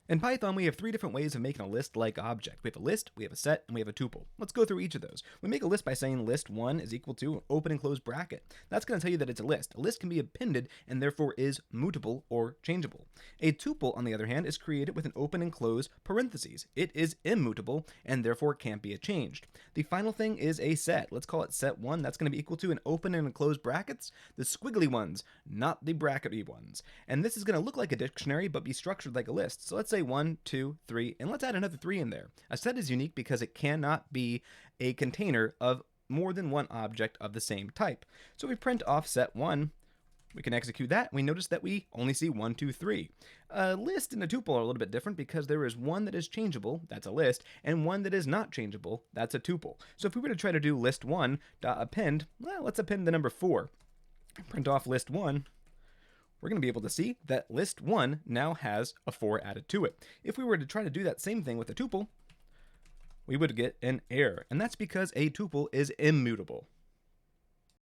In Python, we have three different ways of making a list-like object. We have a list, we have a set, and we have a tuple. Let's go through each of those. We make a list by saying list1 is equal to an open and close bracket. That's going to tell you that it's a list. A list can be appended and therefore is mutable or changeable. A tuple, on the other hand, is created with an open and close parentheses. It is immutable and therefore can't be changed. The final thing is a set. Let's call it set1. That's going to be equal to an open and close brackets, the squiggly ones, not the brackety ones. And this is going to look like a dictionary but be structured like a list. So let's say 1, 2, 3, and let's add another 3 in there. A set is unique because it cannot be a container of more than one object of the same type. So we print off set1. We can execute that. We notice that we only see 1, 2, 3. A list and a tuple are a little bit different because there is one that is changeable, that's a list, and one that is not changeable, that's a tuple. So if we were to try to do list1.append, well, let's append the number 4. Print off list1. We're going to be able to see that list1 now has a 4 added to it. If we were to try to do that same thing with a tuple, we would get an error, and that's because a tuple is immutable.